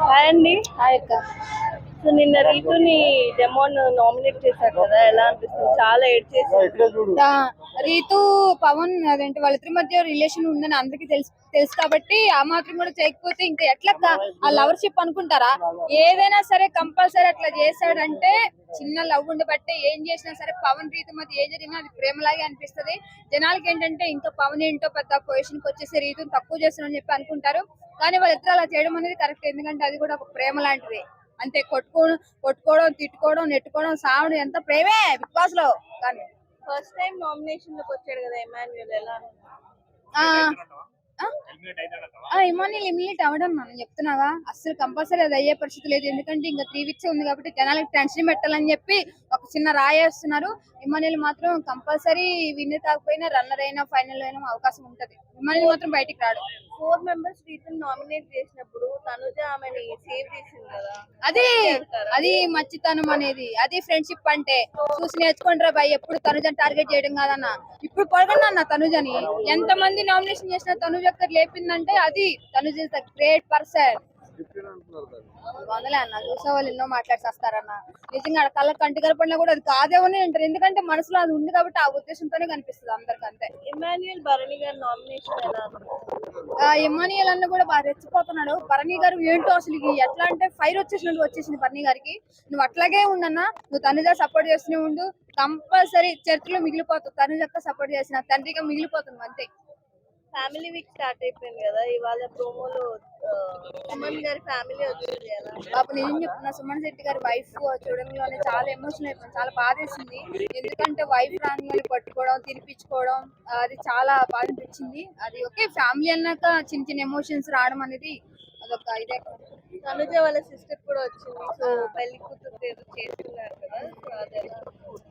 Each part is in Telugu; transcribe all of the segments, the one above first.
హాయ్ అండి. హాయ్ అక్క. సో నిన్న రీతుని డెమోన్ నామినేట్ చేశారు కదా, ఎలా అనిపిస్తుంది? చాలా ఎడ్ చేసి రీతు పవన్ అదేంటి వాళ్ళిద్దరి మధ్య రిలేషన్ ఉందని అందరికి తెలుసు తెలుసు కాబట్టి ఆ మాత్రం కూడా చేయకపోతే ఇంకా ఎట్లా ఆ లవర్షిప్ అనుకుంటారా? ఏదైనా సరే కంపల్సరీ అట్లా చేశాడంటే చిన్న లవ్ ఉండబట్టే ఏం చేసినా సరే పవన్ రీతు మధ్య ఏ జరిగినా అది ప్రేమలాగే అనిపిస్తుంది. జనాలకి ఏంటంటే ఇంకా పవన్ ఏంటో పెద్ద పొజిషన్ కి వచ్చేసి రీతుని తక్కువ చేస్తున్నారని చెప్పి అనుకుంటారు. కానీ వాళ్ళిద్దరు అలా చేయడం అనేది కరెక్ట్, ఎందుకంటే అది కూడా ఒక ప్రేమ లాంటిది. అంతే, కొట్టుకోవడం తిట్టుకోవడం నెట్టుకోవడం సావడం ఎంత ప్రేమే బిగ్ బాస్ లో. కానీ ఫస్ట్ టైం నామినేషన్ లోకి వచ్చాడు కదా ఎమాన్యుయల్, ఎలా ఇమాన్యుల్ ఎలిమినేట్ అవ్వడం మనం చెప్తున్నాగా, అసలు కంపల్సరీ అది అయ్యే పరిస్థితి లేదు. ఎందుకంటే ఇంకా 3 వీక్స్ ఉంది కాబట్టి జనాలకు టెన్షన్ పెట్టాలని చెప్పి ఒక చిన్న రాయేస్తున్నారు. ఇమాన్యుల్ మాత్రం కంపల్సరీ విన్ కాకపోయినా రన్నర్ అయినా ఫైనల్ అయినా అవకాశం ఉంటది. ఇమాన్యుల్ మాత్రం బయటికి రాడు. 4 మెంబర్స్ రీతుని నామినేట్ చేసినప్పుడు తనుజ ఆమెని సేవ్ చేసింది కదా, అది మంచితనం అనేది, అది ఫ్రెండ్షిప్ అంటే. చూసి నేర్చుకుంటారా భయ్, ఎప్పుడు తనుజని టార్గెట్ చేయడం కాదన్న. ఇప్పుడు పడగండి అన్న తనుజని, ఎంత మంది నామినేషన్ చేసిన తనుజ ఒక్కరు లేపిందంటే అది Tanuja is the great person. వందలే అన్న, చూసే వాళ్ళు ఎన్నో మాట్లాడిస్తారన్న. నిజంగా కళ్ళ కంటి కనపడినా కూడా అది కాదేమని అంటారు, ఎందుకంటే మనసులో అది ఉంది కాబట్టి ఆ ఉద్దేశంతోనే కనిపిస్తుంది అందరికి. అంతే. ఇమాన్యుయల్ భరణి గారి నామినేషన్ ఎలా? ఇమాన్యుయల్ అన్న కూడా బాగా రెచ్చిపోతున్నాడు. భరణి గారు ఏంటో అసలు ఎట్లా అంటే ఫైర్ వచ్చేసింది భరణి గారికి. నువ్వు అట్లాగే ఉండన్నా, నువ్వు తనుజ సపోర్ట్ చేస్తూనే ఉండు, కంపల్సరీ చర్చలో మిగిలిపోతావు. తనుజ సపోర్ట్ చేసిన తండ్రిగా మిగిలిపోతుంది అంతే. ఫ్యామిలీ వీక్ స్టార్ట్ అయిపోయింది కదా, ఇవాళ ప్రోమోలో సుమన్ గారి ఫ్యామిలీ వచ్చింది ఎలా? పాప నిజం చెప్తున్నా, సుమన్ శెట్టి గారి వైఫ్ చూడంలోనే చాలా ఎమోషనల్ అయిపోయింది, చాలా బాధేసింది. ఎందుకంటే వైఫ్ రాని పట్టుకోవడం తినిపించుకోవడం అది చాలా బాధ అనిపించింది. అది ఓకే, ఫ్యామిలీ అన్నాక చిన్న చిన్న ఎమోషన్స్ రావడం అనేది అదొక ఇదే. తనుజ వాళ్ళ సిస్టర్ కూడా వచ్చింది, సో పెళ్లి కూతురు చేస్తున్నారు కదా,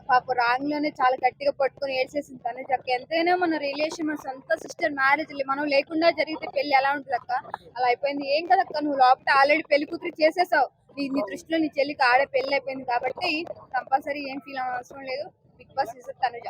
పాప రాంగ్ లోనే చాలా గట్టిగా పట్టుకొని ఏడ్చేసింది తనుజ. ఎంతైనా మన రిలేషన్, మన సొంత సిస్టర్ మ్యారేజ్ మనం లేకుండా జరిగితే పెళ్లి ఎలా ఉంటుంది అక్క? అలా అయిపోయింది. ఏం కదక్క, నువ్వు లోపల ఆల్రెడీ పెళ్లి కూతురు చేసేసావు. నీ దృష్టిలో నీ చెల్లికి ఆడే పెళ్లి అయిపోయింది కాబట్టి కంపల్సరీ ఏం ఫీల్ అవసరం లేదు. Big boss Tanuja.